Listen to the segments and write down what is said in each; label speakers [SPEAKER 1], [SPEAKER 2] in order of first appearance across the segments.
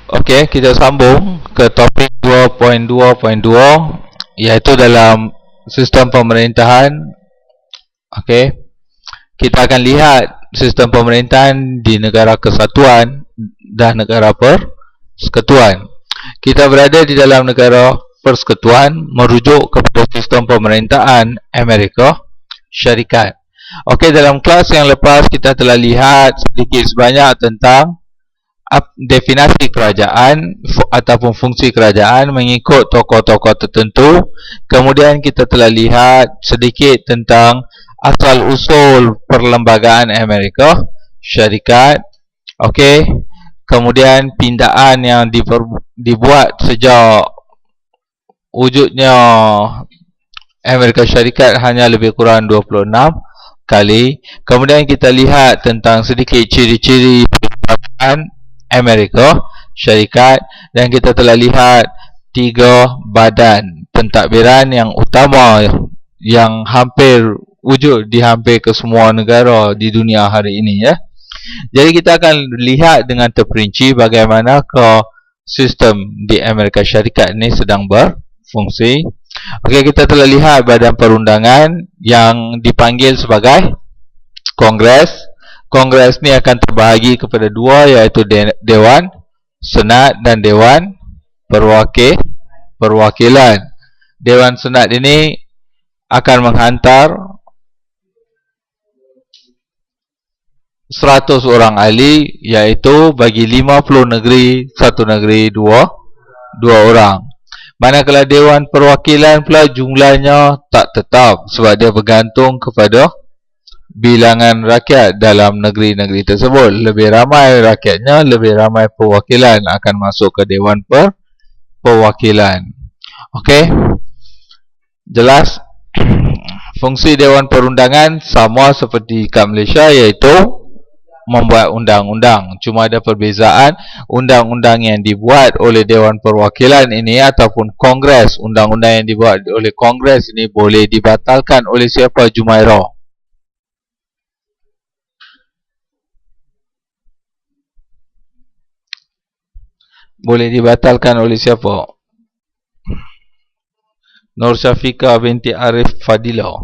[SPEAKER 1] Okey, kita sambung ke topik 2.2.2 iaitu dalam sistem pemerintahan. Okey, kita akan lihat sistem pemerintahan di negara kesatuan dan negara persekutuan. Kita berada di dalam negara persekutuan merujuk kepada sistem pemerintahan Amerika Syarikat. Okey, dalam kelas yang lepas kita telah lihat sedikit sebanyak tentang definasi kerajaan ataupun fungsi kerajaan mengikut tokoh-tokoh tertentu. Kemudian kita telah lihat sedikit tentang asal-usul perlembagaan Amerika Syarikat. Okey. Kemudian pindaan yang dibuat sejak wujudnya Amerika Syarikat hanya lebih kurang 26 kali. Kemudian kita lihat tentang sedikit ciri-ciri perlembagaan Amerika Syarikat, dan kita telah lihat 3 badan pentadbiran yang utama yang hampir wujud di hampir ke semua negara di dunia hari ini, ya. Jadi kita akan lihat dengan terperinci bagaimana ke sistem di Amerika Syarikat ini sedang berfungsi. Okey, kita telah lihat badan perundangan yang dipanggil sebagai Kongres. Kongres ni akan terbahagi kepada 2, iaitu Dewan Senat dan Dewan Perwakilan. Dewan Senat ini akan menghantar 100 orang ahli, iaitu bagi 50 negeri, satu negeri 2 orang. Manakala Dewan Perwakilan pula jumlahnya tak tetap sebab dia bergantung kepada bilangan rakyat dalam negeri-negeri tersebut. Lebih ramai rakyatnya, lebih ramai perwakilan akan masuk ke Dewan Perwakilan. Okey, jelas. Fungsi Dewan Perundangan sama seperti kat Malaysia, iaitu membuat undang-undang. Cuma ada perbezaan, undang-undang yang dibuat oleh Dewan Perwakilan ini ataupun Kongres, undang-undang yang dibuat oleh Kongres ini boleh dibatalkan oleh siapa? Jumairah. Boleh dibatalkan oleh siapa? Nur Syafiqah binti Arif Fadilah.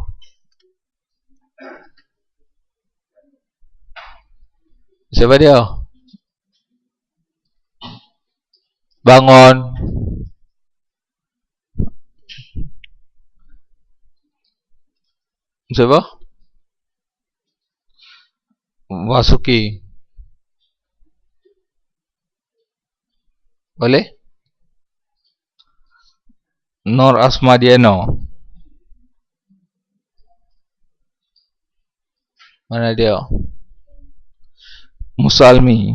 [SPEAKER 1] Siapa dia? Bangun. Siapa? Masuki. Boleh? Nur Asmadiano. Mana dia? Musalmi.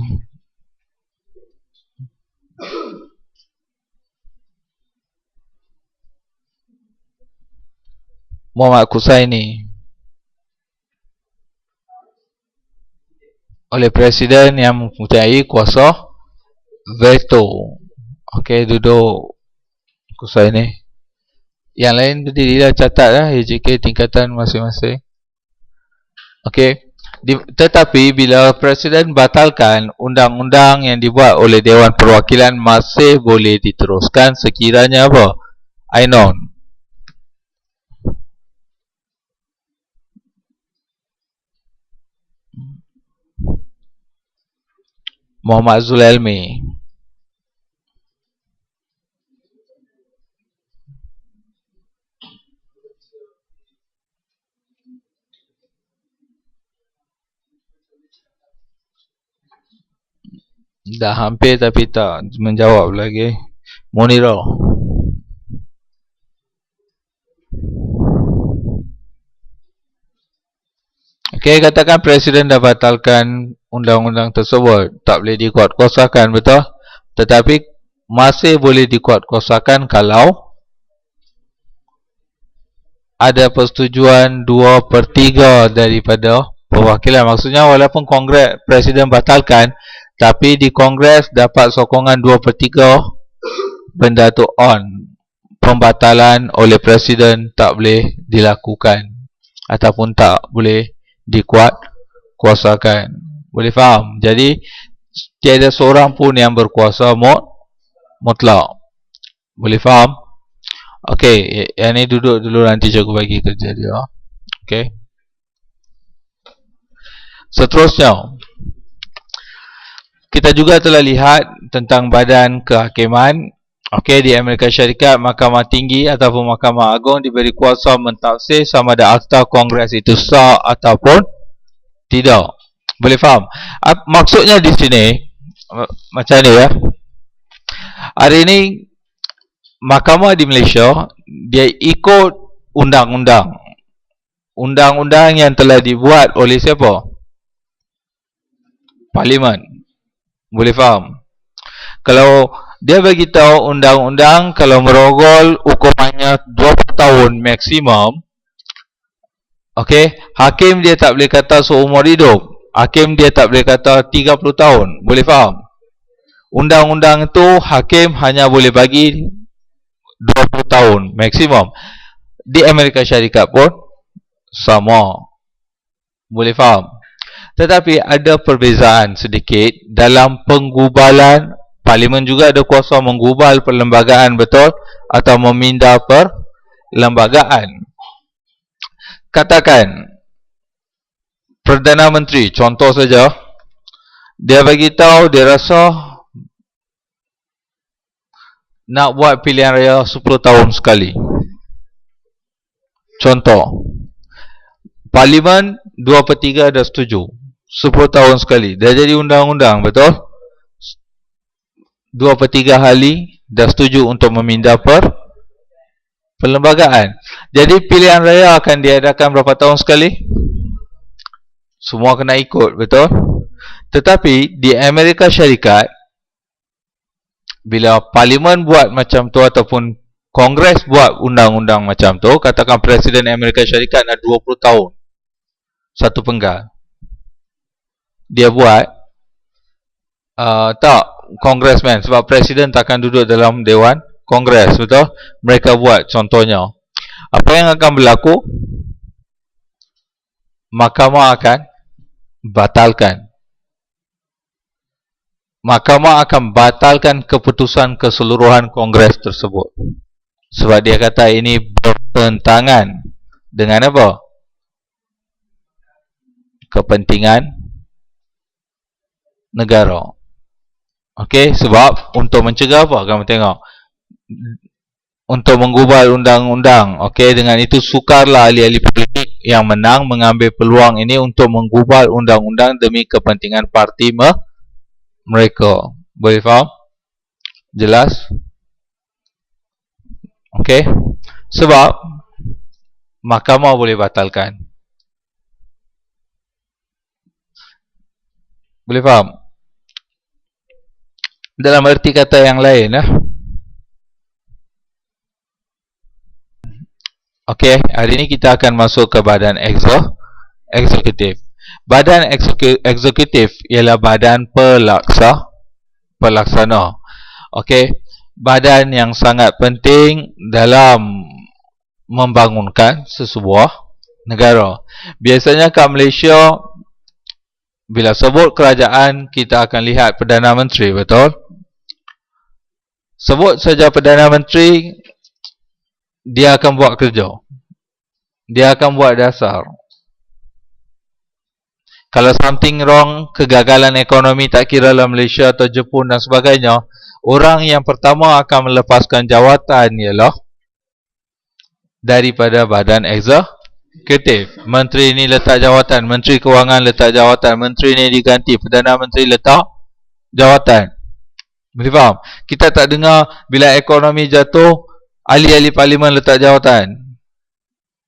[SPEAKER 1] Muhammad Kusaini. Oleh Presiden yang mempunyai kuasa veto. Okey, duduk Kusaini. Yang lain berdirilah, catat lah AJK tingkatan masing-masing. Okey. Tetapi bila Presiden batalkan undang-undang yang dibuat oleh Dewan Perwakilan, masih boleh diteruskan sekiranya apa? Ainon. Muhammad Zulailmi. Dah hampir tapi tak menjawab lagi. Munirah. Okey, katakan Presiden dah batalkan undang-undang tersebut, tak boleh dikuatkuasakan, betul? Tetapi masih boleh dikuatkuasakan kalau ada persetujuan 2/3 daripada perwakilan. Maksudnya walaupun Kongres Presiden batalkan, tapi di Kongres dapat sokongan 2/3, benda tu on. Pembatalan oleh Presiden tak boleh dilakukan ataupun tak boleh dikuatkuasakan. Boleh faham? Jadi Tiada seorang pun yang berkuasa mutlak. Boleh faham? Okey, yang ni duduk dulu, nanti cikgu bagi kerja dia. Okey. Seterusnya, kita juga telah lihat tentang badan kehakiman. Okey, di Amerika Syarikat, Mahkamah Tinggi ataupun Mahkamah Agung diberi kuasa mentafsir sama ada Akta Kongres itu sah ataupun tidak. Boleh faham? Maksudnya di sini macam ni ya. Hari ini mahkamah di Malaysia dia ikut undang-undang. Undang-undang yang telah dibuat oleh siapa? Parlimen. Boleh faham? Kalau dia bagi tahu undang-undang kalau merogol hukumannya 20 tahun maksimum. Okey, hakim dia tak boleh kata seumur hidup. Hakim dia tak boleh kata 30 tahun. Boleh faham? Undang-undang itu hakim hanya boleh bagi 20 tahun maksimum. Di Amerika Syarikat pun sama. Boleh faham? Tetapi ada perbezaan sedikit dalam penggubalan. Parlimen juga ada kuasa menggubal perlembagaan, betul? Atau memindah perlembagaan. Katakan Perdana Menteri, contoh saja, dia bagi tahu dia rasa nak buat pilihan raya 10 tahun sekali. Contoh, Parlimen 2/3 dah setuju 10 tahun sekali. Dah jadi undang-undang, betul? 2/3 ahli dah setuju untuk memindah perlembagaan. Jadi pilihan raya akan diadakan berapa tahun sekali? Semua kena ikut, betul? Tetapi di Amerika Syarikat, bila Parlimen buat macam tu ataupun Kongres buat undang-undang macam tu, katakan Presiden Amerika Syarikat nak 20 tahun satu penggal, dia buat tak Congressman, sebab Presiden takkan duduk dalam Dewan Kongres, betul? Mereka buat contohnya, apa yang akan berlaku? Mahkamah akan batalkan. Mahkamah akan batalkan keputusan keseluruhan Kongres tersebut. Sebab dia kata ini bertentangan dengan apa? Kepentingan negara. Okey, sebab untuk mencegah apa? Kamu tengok. Untuk menggubal undang-undang. Okey, dengan itu sukarlah ahli-ahli politik yang menang mengambil peluang ini untuk menggubal undang-undang demi kepentingan parti mereka. Boleh faham? Jelas? Okey. Sebab mahkamah boleh batalkan. Boleh faham? Dalam erti kata yang lain, Okey, hari ini kita akan masuk ke badan eksekutif. Badan eksekutif ialah badan pelaksana. Okey, badan yang sangat penting dalam membangunkan sesebuah negara. Biasanya kat Malaysia, bila sebut kerajaan, kita akan lihat Perdana Menteri, betul? Sebut saja Perdana Menteri, dia akan buat kerja. Dia akan buat dasar. Kalau something wrong, kegagalan ekonomi, tak kira dalam Malaysia atau Jepun dan sebagainya, orang yang pertama akan melepaskan jawatan ialah daripada badan eksekutif. Menteri ni letak jawatan, Menteri Kewangan letak jawatan, Menteri ni diganti, Perdana Menteri letak jawatan. Boleh faham? Kita tak dengar bila ekonomi jatuh, ahli-ahli Parlimen letak jawatan.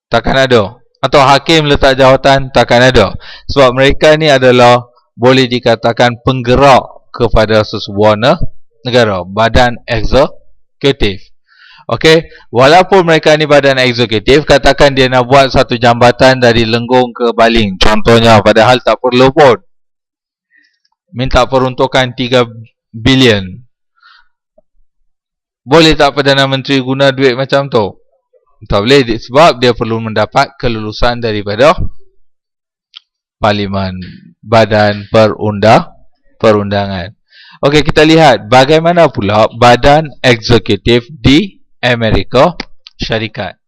[SPEAKER 1] Takkan ada. Atau hakim letak jawatan, takkan ada. Sebab mereka ni adalah boleh dikatakan penggerak kepada sesebuah negara. Badan eksekutif. Okey, walaupun mereka ni badan eksekutif, katakan dia nak buat satu jambatan dari Lenggong ke Baling, contohnya, padahal tak perlu pun. Minta peruntukan 3 bilion. Boleh tak Perdana Menteri guna duit macam tu? Tak boleh, sebab dia perlu mendapat kelulusan daripada Parlimen, badan perundangan. Okey, kita lihat bagaimana pula badan eksekutif di Amerika Syarikat.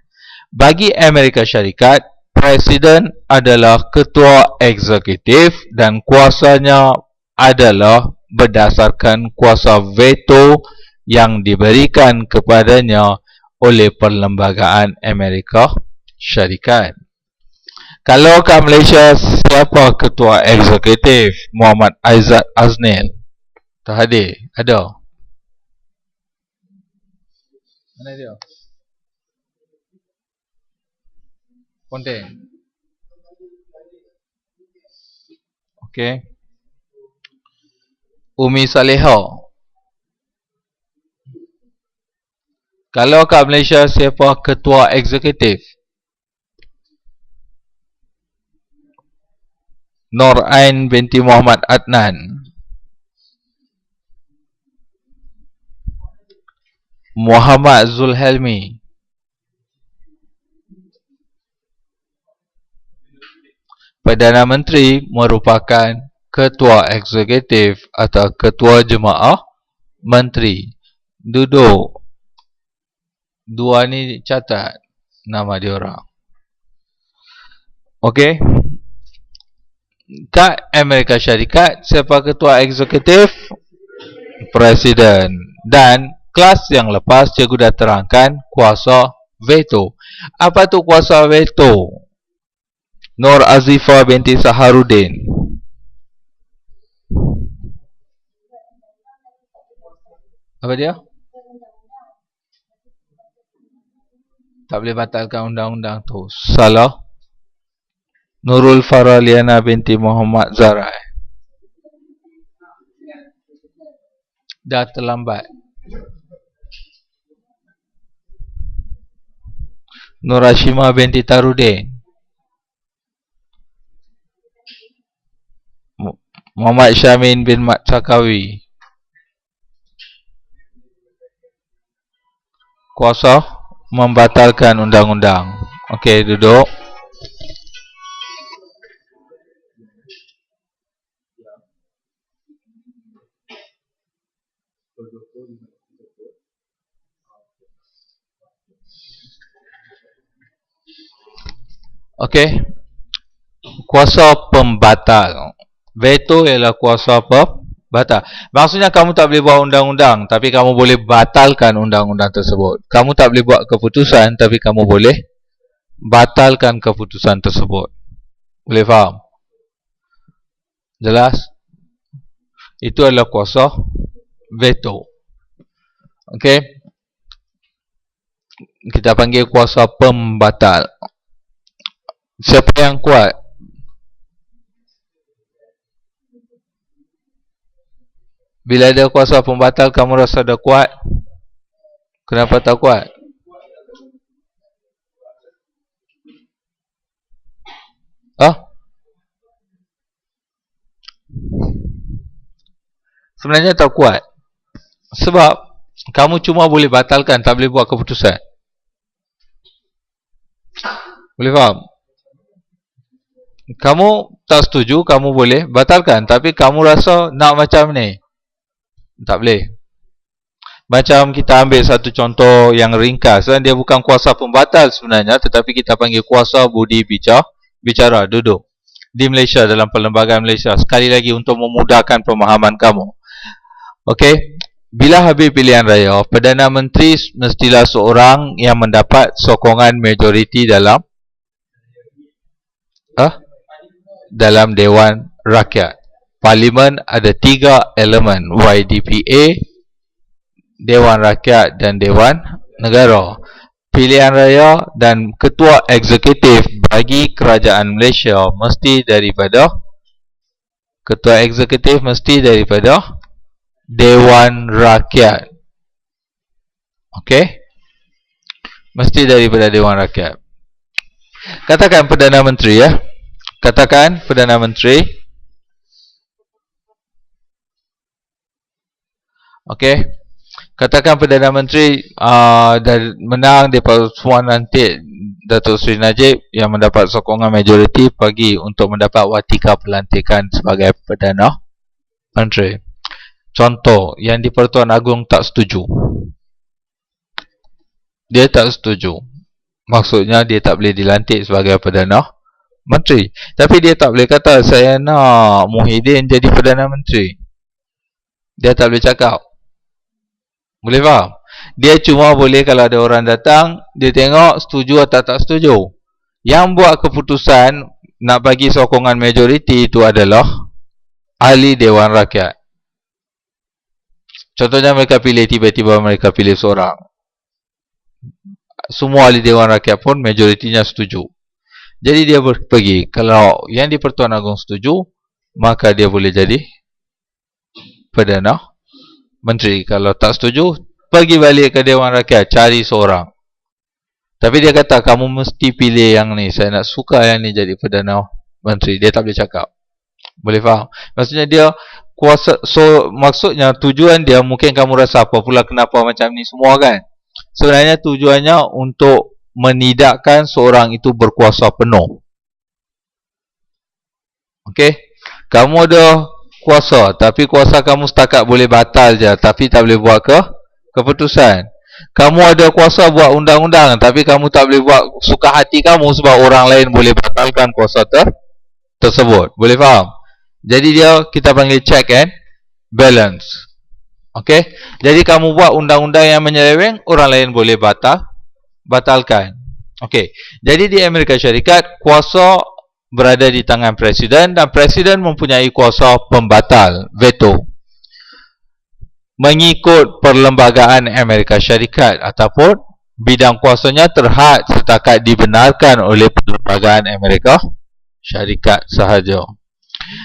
[SPEAKER 1] Bagi Amerika Syarikat, Presiden adalah ketua eksekutif dan kuasanya adalah berdasarkan kuasa veto yang diberikan kepadanya oleh Perlembagaan Amerika Syarikat. Kalau kat Malaysia, siapa ketua eksekutif? Muhammad Aizat Aznil. Tak hadir? Ada? Mana dia? Konten. Okey. Umi Saleha. Kalau kat Malaysia, siapa ketua eksekutif? Nur Ain binti Muhammad Adnan. Muhammad Zulhelmi. Perdana Menteri merupakan ketua eksekutif atau ketua jemaah menteri. Duduk. Dua ni catat nama dia orang. Okey. Kat Amerika Syarikat, siapa ketua eksekutif? Presiden. Dan kelas yang lepas cikgu dah terangkan kuasa veto. Apa tu kuasa veto? Nur Azifah binti Saharuddin. Apa dia? Tak boleh batalkan undang-undang tu. Salah. Nurul Faraliana binti Muhammad Zarai. Dah terlambat. Nur Hashimah binti Tarudin. Muhammad Syamin bin Mat Sakawi. Kuasa membatalkan undang-undang. Okey, duduk. Okey. Kuasa pembatal. Veto ialah kuasa pembatal. Maksudnya kamu tak boleh buat undang-undang, tapi kamu boleh batalkan undang-undang tersebut. Kamu tak boleh buat keputusan, tapi kamu boleh batalkan keputusan tersebut. Boleh faham? Jelas? Itu adalah kuasa veto. Okey. Kita panggil kuasa pembatal. Siapa yang kuat? Bila ada kuasa pembatal, kamu rasa dah kuat? Kenapa tak kuat? Sebenarnya tak kuat. Sebab kamu cuma boleh batalkan, tak boleh buat keputusan. Boleh faham? Kamu tak setuju, kamu boleh batalkan, tapi kamu rasa nak macam ni, tak boleh. Macam kita ambil satu contoh yang ringkas, dia bukan kuasa pembatal sebenarnya, tetapi kita panggil kuasa budi bicara. Duduk di Malaysia, dalam Perlembagaan Malaysia. Sekali lagi untuk memudahkan pemahaman kamu. Okey, bila habis pilihan raya, Perdana Menteri mestilah seorang yang mendapat sokongan majoriti dalam dalam Dewan Rakyat. Parlimen ada 3 elemen, YDPA, Dewan Rakyat dan Dewan Negara. Pilihan raya dan ketua eksekutif bagi kerajaan Malaysia mesti daripada Dewan Rakyat. Okey? Mesti daripada Dewan Rakyat. Katakan Perdana Menteri, ya. Katakan Perdana Menteri. Okey. Katakan Perdana Menteri menang di persemua nanti Datuk Seri Najib yang mendapat sokongan majoriti pergi untuk mendapat watika pelantikan sebagai Perdana Menteri. Contoh, yang di Pertuan Agong tak setuju. Dia tak setuju. Maksudnya dia tak boleh dilantik sebagai Perdana Menteri. Tapi dia tak boleh kata saya nak Muhyiddin jadi Perdana Menteri. Dia tak boleh cakap. Boleh faham? Dia cuma boleh kalau ada orang datang, dia tengok setuju atau tak setuju. Yang buat keputusan nak bagi sokongan majoriti itu adalah ahli Dewan Rakyat. Contohnya mereka pilih, tiba-tiba mereka pilih seorang. Semua ahli Dewan Rakyat pun majoritinya setuju. Jadi dia pergi. Kalau yang di Pertuan Agong setuju, maka dia boleh jadi Perdana Menteri. Kalau tak setuju, pergi balik ke Dewan Rakyat, cari seorang. Tapi dia kata, kamu mesti pilih yang ni. Saya nak suka yang ni jadi Perdana Menteri. Dia tak boleh cakap. Boleh faham? Maksudnya dia kuasa. So maksudnya tujuan dia, mungkin kamu rasa apa pula kenapa macam ni semua kan? Sebenarnya tujuannya untuk menidakkan seorang itu berkuasa penuh. Okey? Kamu ada kuasa, tapi kuasa kamu setakat boleh batal je, tapi tak boleh buat keputusan. Kamu ada kuasa buat undang-undang, tapi kamu tak boleh buat suka hati kamu sebab orang lain boleh batalkan kuasa tersebut. Boleh faham? Jadi dia, kita panggil check and balance. Okey? Jadi kamu buat undang-undang yang menyeleweng, orang lain boleh batalkan. Okey. Jadi di Amerika Syarikat, kuasa berada di tangan presiden dan presiden mempunyai kuasa pembatal, veto. Mengikut perlembagaan Amerika Syarikat ataupun bidang kuasanya terhad setakat dibenarkan oleh perlembagaan Amerika Syarikat sahaja.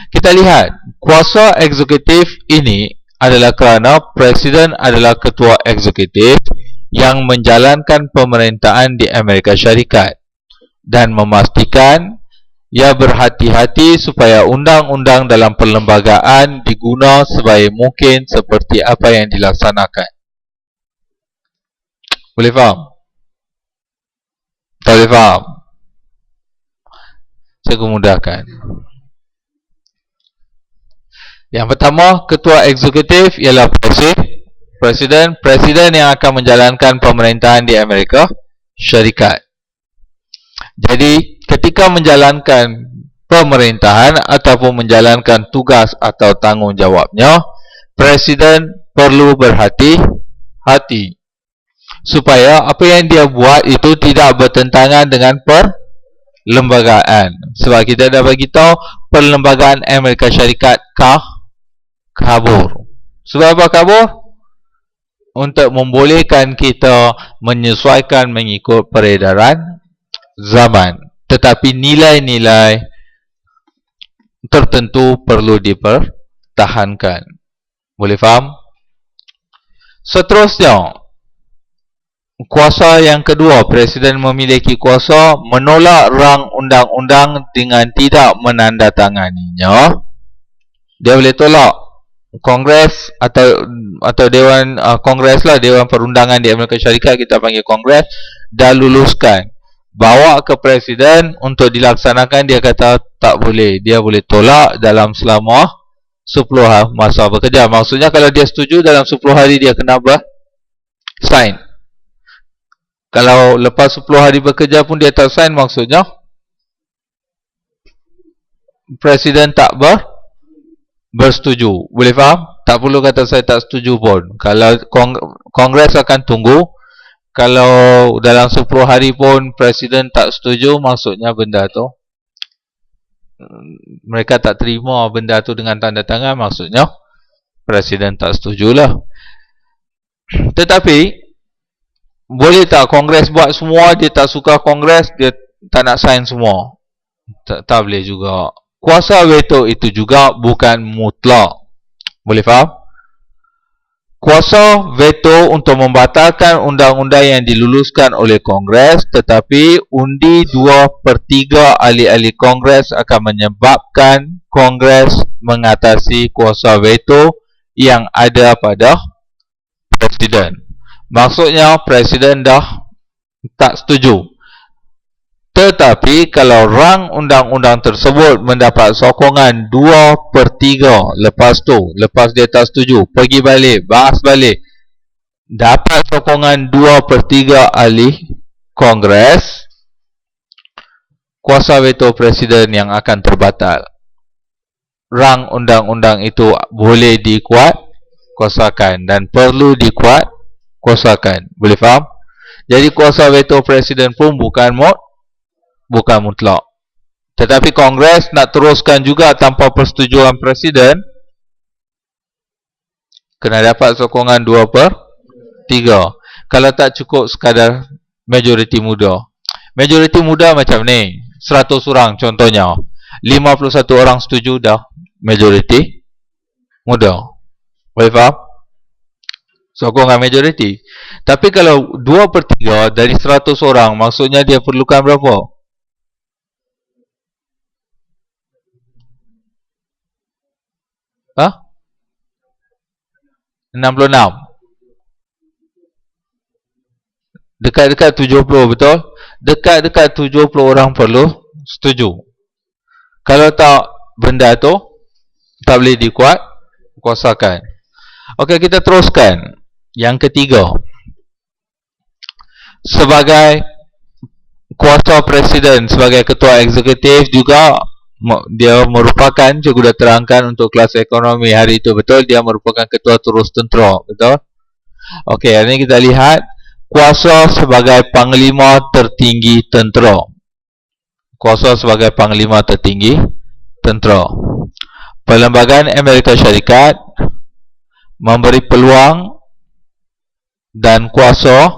[SPEAKER 1] Kita lihat, kuasa eksekutif ini adalah kerana presiden adalah ketua eksekutif yang menjalankan pemerintahan di Amerika Syarikat dan memastikan ia berhati-hati supaya undang-undang dalam perlembagaan diguna sebaik mungkin seperti apa yang dilaksanakan. Boleh faham? Tak boleh faham? Saya mudahkan. Yang pertama, ketua eksekutif ialah presiden yang akan menjalankan pemerintahan di Amerika Syarikat. Jadi, ketika menjalankan pemerintahan ataupun menjalankan tugas atau tanggungjawabnya, presiden perlu berhati-hati supaya apa yang dia buat itu tidak bertentangan dengan perlembagaan. Sebab kita dah bagi tahu perlembagaan Amerika Syarikat kabur. Sebab apa kabur? Untuk membolehkan kita menyesuaikan mengikut peredaran zaman. Tetapi nilai-nilai tertentu perlu dipertahankan. Boleh faham? Seterusnya, kuasa yang kedua, presiden memiliki kuasa menolak rang undang-undang dengan tidak menandatanganinya. Dia boleh tolak. Kongres atau Dewan Kongres lah, Dewan Perundangan di Amerika Syarikat, kita panggil Kongres, dah luluskan, bawa ke presiden untuk dilaksanakan. Dia kata tak boleh. Dia boleh tolak dalam selama 10 hari masa bekerja. Maksudnya kalau dia setuju dalam 10 hari dia kena sign. Kalau lepas 10 hari bekerja pun dia tak sign, maksudnya presiden tak bersetuju. Boleh faham? Tak perlu kata saya tak setuju pun. Kalau Kongres akan tunggu. Kalau dalam 10 hari pun presiden tak setuju, maksudnya benda tu, mereka tak terima benda tu dengan tanda tangan, maksudnya presiden tak setujulah. Tetapi boleh tak Kongres buat semua, dia tak suka Kongres, dia tak nak sign semua? Tak boleh juga. Kuasa veto itu juga bukan mutlak. Boleh faham? Kuasa veto untuk membatalkan undang-undang yang diluluskan oleh Kongres, tetapi undi 2/3 ahli-ahli Kongres akan menyebabkan Kongres mengatasi kuasa veto yang ada pada presiden. Maksudnya presiden dah tak setuju. Tetapi kalau rang undang-undang tersebut mendapat sokongan 2/3, lepas dia tak setuju, pergi balik, bahas balik, dapat sokongan 2/3 ahli Kongres, kuasa veto presiden yang akan terbatal. Rang undang-undang itu boleh dikuatkuasakan dan perlu dikuatkuasakan. Boleh faham? Jadi kuasa veto presiden pun bukan mutlak. Tetapi Kongres nak teruskan juga tanpa persetujuan presiden, kena dapat sokongan 2/3. Kalau tak cukup sekadar majoriti muda. Majoriti muda macam ni, 100 orang contohnya, 51 orang setuju, dah majoriti muda. Boleh faham? Sokongan majoriti. Tapi kalau 2/3 dari 100 orang, maksudnya dia perlukan berapa? 66. Dekat-dekat 70, betul? Dekat-dekat 70 orang perlu setuju. Kalau tak, benda tu tak boleh dikuatkuasakan. Okey, kita teruskan. Yang ketiga, sebagai kuasa presiden, sebagai ketua eksekutif juga, dia merupakan, cikgu dah terangkan untuk kelas ekonomi hari itu, betul? Dia merupakan ketua terus tentera, betul? Okey, hari ini kita lihat kuasa sebagai panglima tertinggi tentera. Kuasa sebagai panglima tertinggi tentera. Perlembagaan Amerika Syarikat memberi peluang dan kuasa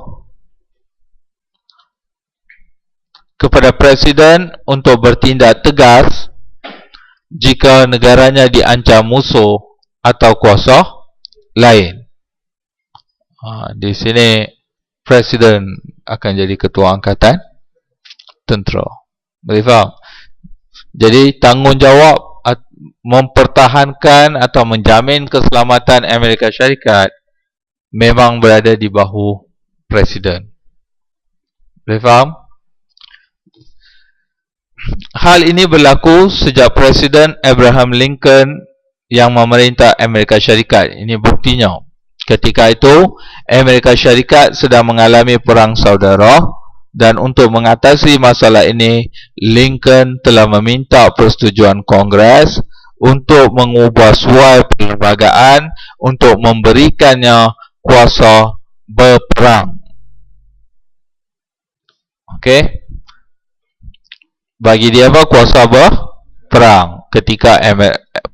[SPEAKER 1] kepada presiden untuk bertindak tegas jika negaranya diancam musuh atau kuasa lain. Di sini presiden akan jadi ketua angkatan tentera. Boleh faham? Jadi tanggungjawab mempertahankan atau menjamin keselamatan Amerika Syarikat memang berada di bahu presiden. Boleh faham? Hal ini berlaku sejak Presiden Abraham Lincoln yang memerintah Amerika Syarikat. Ini buktinya. Ketika itu, Amerika Syarikat sedang mengalami perang saudara, dan untuk mengatasi masalah ini, Lincoln telah meminta persetujuan Kongres untuk mengubah suai perlembagaan untuk memberikannya kuasa berperang. Okey? Bagi dia apa? Kuasa berperang ketika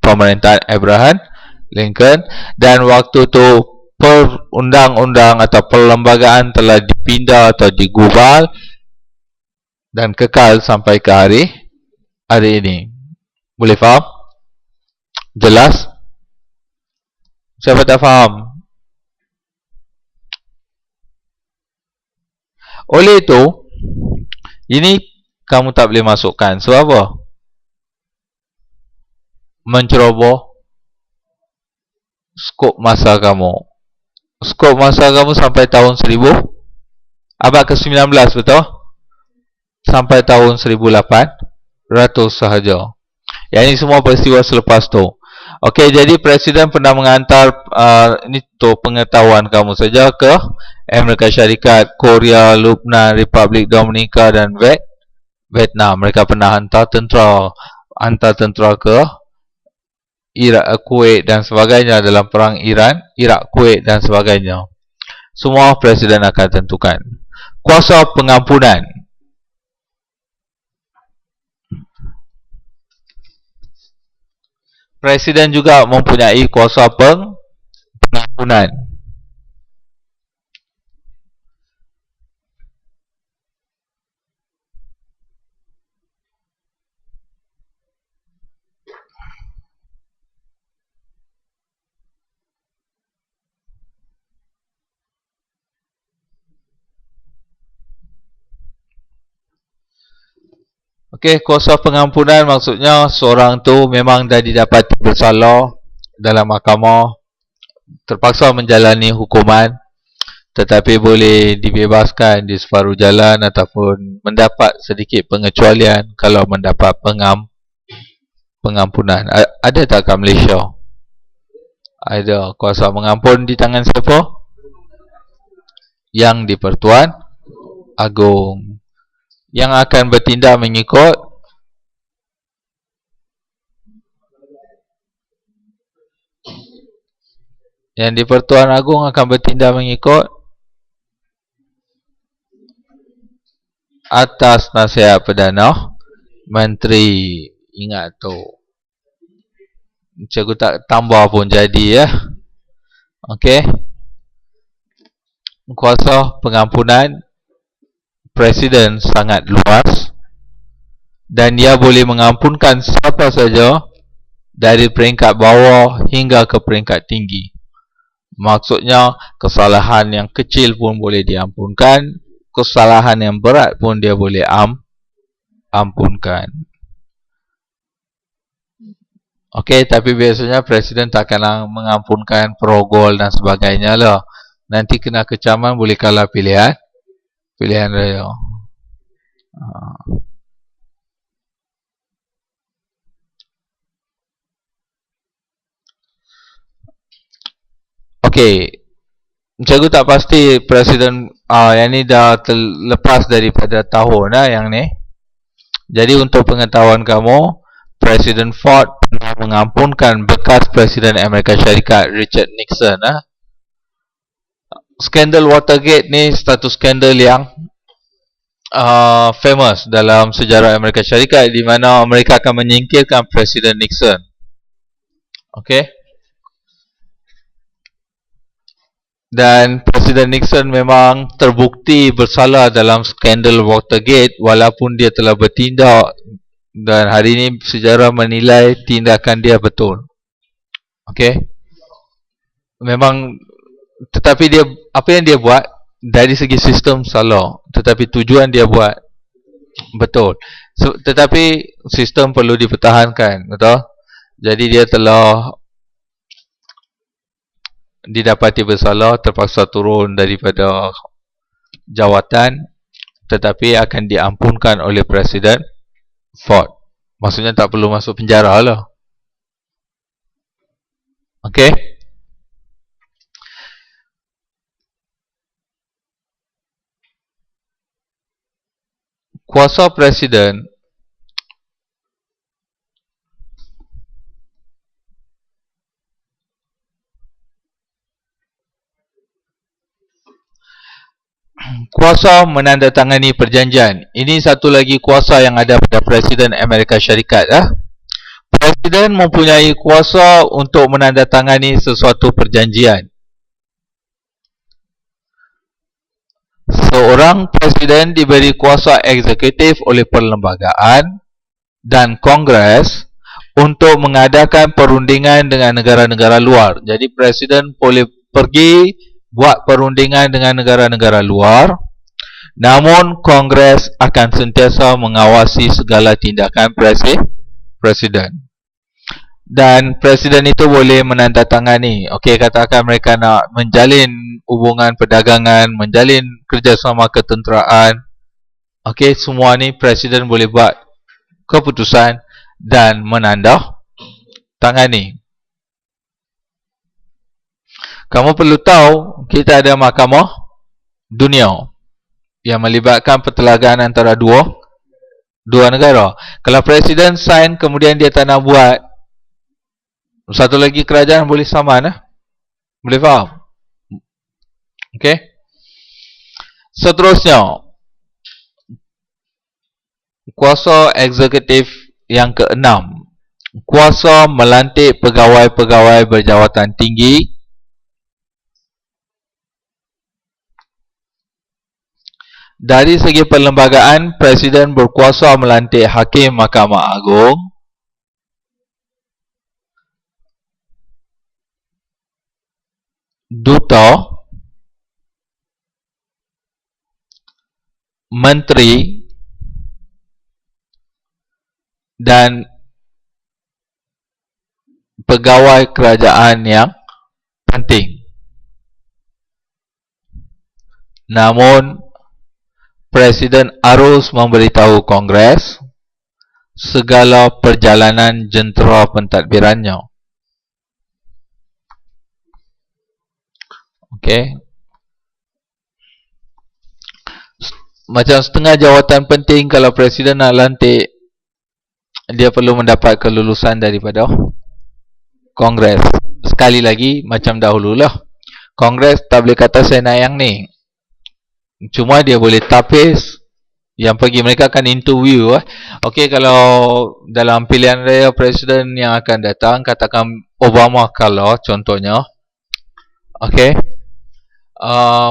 [SPEAKER 1] pemerintahan Abraham Lincoln, dan waktu tu perundang-undang atau perlembagaan telah dipindah atau digubal dan kekal sampai ke hari ini. Boleh faham? Jelas? Siapa tak faham? Oleh itu, ini kamu tak boleh masukkan. Sebab apa? Menceroboh skop masa kamu. Skop masa kamu sampai tahun 1000, abad ke-19, betul? Sampai tahun 1800 sahaja. Yang ini semua peristiwa selepas tu. Okey, jadi presiden pernah mengantar, ini tu pengetahuan kamu saja, ke Amerika Syarikat, Korea, Lebanon, Republik Dominika dan Vietnam. Mereka pernah hantar tentera ke Iraq, Kuwait dan sebagainya dalam perang Iraq, Kuwait dan sebagainya. Semua presiden akan tentukan. Kuasa pengampunan. Presiden juga mempunyai kuasa pengampunan. Okey, kuasa pengampunan maksudnya seorang tu memang dah didapati bersalah dalam mahkamah, terpaksa menjalani hukuman, tetapi boleh dibebaskan di separuh jalan ataupun mendapat sedikit pengecualian kalau mendapat pengampunan. Ada tak kat Malaysia? Ada. Kuasa mengampun di tangan siapa? Yang di Pertuan Agong, yang akan bertindak mengikut Pertuan Agong akan bertindak mengikut atas nasihat Perdana Menteri. Ingat tu, cikgu tak tambah pun jadi ya. Okey. Kuasa pengampunan Presiden sangat luas dan ia boleh mengampunkan siapa saja dari peringkat bawah hingga ke peringkat tinggi. Maksudnya kesalahan yang kecil pun boleh diampunkan, kesalahan yang berat pun dia boleh ampunkan. Okey, tapi biasanya Presiden tak akan mengampunkan perogol dan sebagainya lah. Nanti kena kecaman, boleh kalah pilihan raya. Okey, cikgu tak pasti Presiden yang ni dah terlepas daripada tahun yang ni. Jadi untuk pengetahuan kamu, Presiden Ford pernah mengampunkan bekas Presiden Amerika Syarikat Richard Nixon. Skandal Watergate ni satu skandal yang famous dalam sejarah Amerika Syarikat, di mana mereka akan menyingkirkan Presiden Nixon. Okey. Dan Presiden Nixon memang terbukti bersalah dalam skandal Watergate walaupun dia telah bertindak, dan hari ini sejarah menilai tindakan dia betul. Okey. Memang, tetapi dia, apa yang dia buat dari segi sistem salah, tetapi tujuan dia buat betul. Tetapi sistem perlu dipertahankan, betul? Jadi dia telah didapati bersalah, terpaksa turun daripada jawatan, tetapi akan diampunkan oleh Presiden Ford. Maksudnya tak perlu masuk penjara lah. Okey. Kuasa Presiden kuasa menandatangani perjanjian. Ini satu lagi kuasa yang ada pada Presiden Amerika Syarikat. Presiden mempunyai kuasa untuk menandatangani sesuatu perjanjian. Seorang Presiden diberi kuasa eksekutif oleh perlembagaan dan Kongres untuk mengadakan perundingan dengan negara-negara luar. Jadi Presiden boleh pergi buat perundingan dengan negara-negara luar, namun Kongres akan sentiasa mengawasi segala tindakan Presiden. Dan Presiden itu boleh menandatangani. Okey, katakan mereka nak menjalin hubungan perdagangan, menjalin kerjasama ketenteraan. Okey, semua ni Presiden boleh buat keputusan dan menandatangani. Kamu perlu tahu, kita ada Mahkamah Dunia yang melibatkan pertelagan antara dua negara. Kalau Presiden sign kemudian dia tak nak buat, satu lagi kerajaan boleh saman. Boleh faham? Okey. Seterusnya, kuasa eksekutif yang keenam, kuasa melantik pegawai-pegawai berjawatan tinggi. Dari segi perlembagaan, Presiden berkuasa melantik Hakim Mahkamah Agung, Duta, Menteri dan pegawai kerajaan yang penting. Namun Presiden harus memberitahu Kongres segala perjalanan jentera pentadbirannya. Okey. Macam setengah jawatan penting kalau Presiden nak lantik, dia perlu mendapat kelulusan daripada Kongres. Sekali lagi, macam dahululah, Kongres tak boleh kata saya nak yang ni. Cuma dia boleh tapis yang pergi. Mereka akan interview. Okey, kalau dalam pilihan raya Presiden yang akan datang, katakan Obama kalah contohnya. Okey,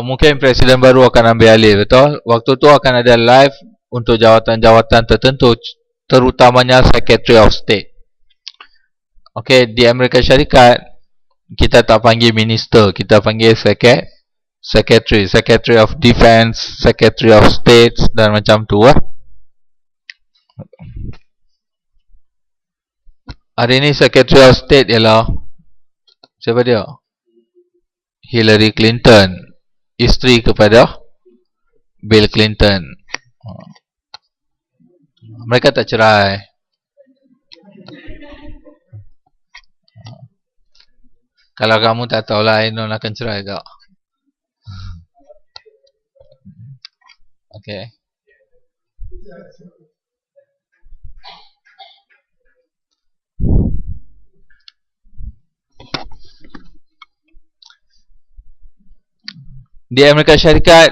[SPEAKER 1] mungkin Presiden baru akan ambil alih, betul? Waktu tu akan ada live untuk jawatan-jawatan tertentu, terutamanya Secretary of State. Okey, di Amerika Syarikat kita tak panggil minister, kita panggil Secretary of Defense, Secretary of State dan macam tu. Hari ni Secretary of State ialah siapa dia? Hillary Clinton, isteri kepada Bill Clinton. Mereka tak cerai. Kalau kamu tak tahulah Ainon akan cerai tak? Okey. Di Amerika Syarikat,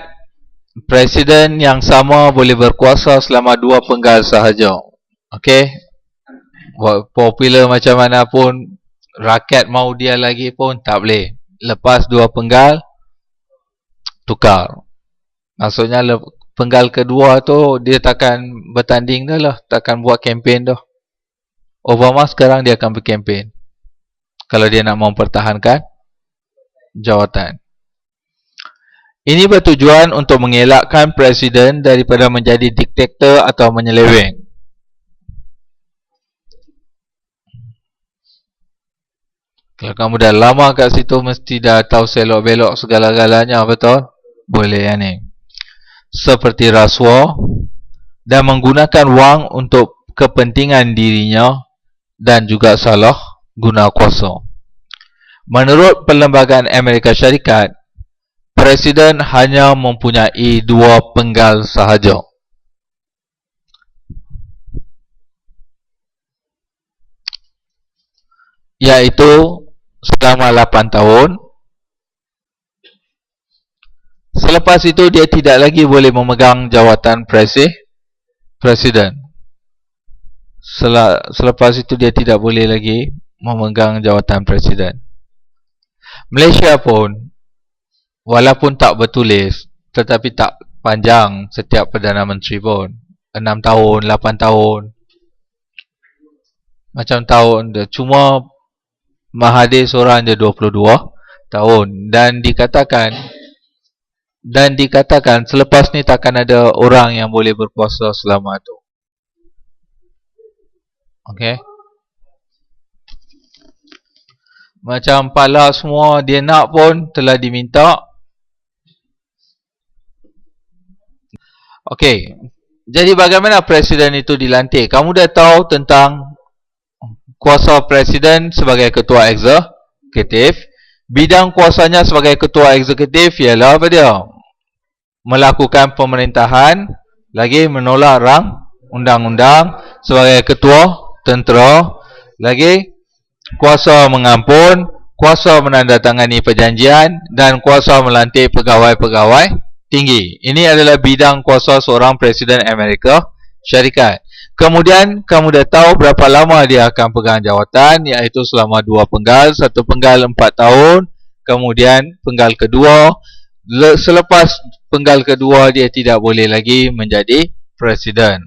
[SPEAKER 1] Presiden yang sama boleh berkuasa selama 2 penggal sahaja. Okey. Popular macam mana pun, rakyat mau dia lagi pun tak boleh. Lepas 2 penggal, tukar. Maksudnya penggal kedua tu dia takkan bertanding dah lah, takkan buat kempen dah. Obama sekarang dia akan berkempen kalau dia nak mempertahankan jawatan. Ini bertujuan untuk mengelakkan Presiden daripada menjadi diktator atau menyeleweng. Kalau kamu dah lama kat situ, mesti dah tahu selok-belok segala-galanya, betul? Boleh ya ni. Seperti rasuah dan menggunakan wang untuk kepentingan dirinya dan juga salah guna kuasa. Menurut Perlembagaan Amerika Syarikat, Presiden hanya mempunyai 2 penggal sahaja. Iaitu selama 8 tahun. Selepas itu dia tidak lagi boleh memegang jawatan Presiden. Selepas itu dia tidak boleh lagi memegang jawatan Presiden. Malaysia pun, walaupun tak bertulis, tetapi tak panjang setiap Perdana Menteri pun. 6 tahun, 8 tahun. Macam tahun dia. Cuma Mahathir seorang je 22 tahun. Dan dikatakan selepas ni takkan ada orang yang boleh berkuasa selama tu. Okey. Macam pala semua dia nak pun telah diminta. Okey. Jadi bagaimana Presiden itu dilantik? Kamu dah tahu tentang kuasa Presiden sebagai Ketua Eksekutif. Bidang kuasanya sebagai Ketua Eksekutif ialah apa dia? Melakukan pemerintahan, lagi menolak rang undang-undang, sebagai Ketua Tentera, lagi kuasa mengampun, kuasa menandatangani perjanjian dan kuasa melantik pegawai-pegawai tinggi. Ini adalah bidang kuasa seorang Presiden Amerika Syarikat. Kemudian kamu dah tahu berapa lama dia akan pegang jawatan, iaitu selama 2 penggal, 1 penggal 4 tahun, kemudian penggal kedua. Selepas penggal kedua dia tidak boleh lagi menjadi Presiden.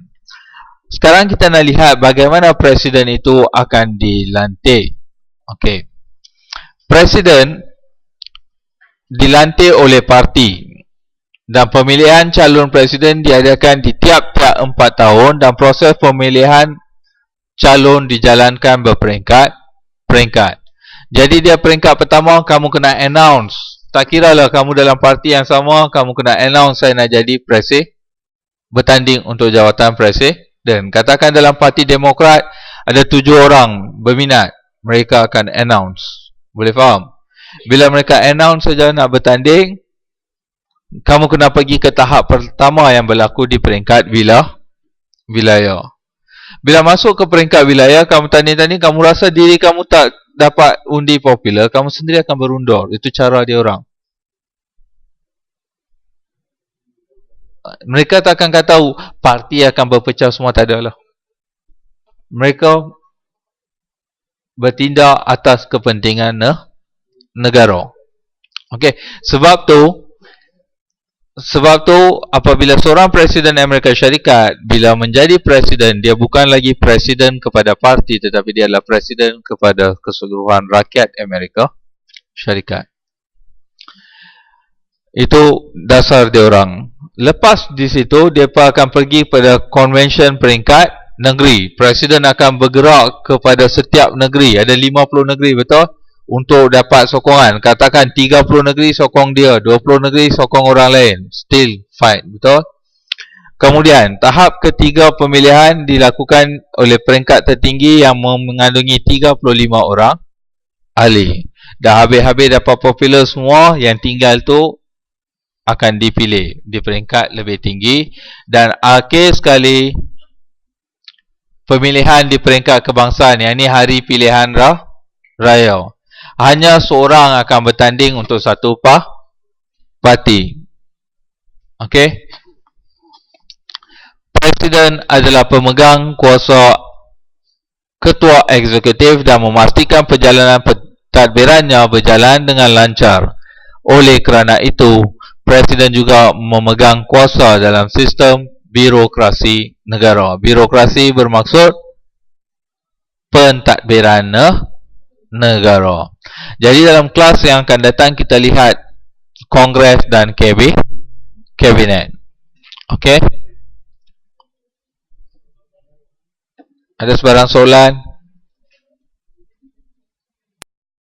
[SPEAKER 1] Sekarang kita nak lihat bagaimana Presiden itu akan dilantik. Okey. Presiden dilantik oleh parti dan pemilihan calon Presiden diadakan di tiap-tiap 4 tahun dan proses pemilihan calon dijalankan berperingkat. Jadi dia peringkat pertama kamu kena announce Tak kira lah kamu dalam parti yang sama, kamu kena announce saya nak jadi bertanding untuk jawatan presiden. Katakan dalam parti Demokrat ada 7 orang berminat, mereka akan announce. Boleh faham? Bila mereka announce saja nak bertanding, kamu kena pergi ke tahap pertama yang berlaku di peringkat wilayah. Bila masuk ke peringkat wilayah, kamu tanding-tanding, kamu rasa diri kamu tak dapat undi popular, kamu sendiri akan berundur. Itu cara dia orang. Mereka tak akan kata parti akan berpecah semua, tak ada lah. Mereka bertindak atas kepentingan negara. Okey, sebab tu apabila seorang presiden Amerika Syarikat bila menjadi presiden, dia bukan lagi presiden kepada parti, tetapi dia adalah presiden kepada keseluruhan rakyat Amerika Syarikat. Itu dasar dia orang. Lepas di situ, dia akan pergi pada convention peringkat negeri. Presiden akan bergerak kepada setiap negeri. Ada 50 negeri, betul? Untuk dapat sokongan. Katakan 30 negeri sokong dia, 20 negeri sokong orang lain. Still fight, betul? Kemudian, tahap ketiga pemilihan dilakukan oleh peringkat tertinggi yang mengandungi 35 orang ahli. Dah habis-habis dapat popular semua, yang tinggal tu akan dipilih di peringkat lebih tinggi. Dan akhir sekali, pemilihan di peringkat kebangsaan, yang ini hari pilihan raya. Hanya seorang akan bertanding untuk satu parti. Okey. Presiden adalah pemegang kuasa ketua eksekutif dan memastikan perjalanan pentadbirannya berjalan dengan lancar. Oleh kerana itu, presiden juga memegang kuasa dalam sistem birokrasi negara. Birokrasi bermaksud pentadbiran negara. Jadi dalam kelas yang akan datang kita lihat Kongres dan Kabinet. Okey. Ada sebarang soalan?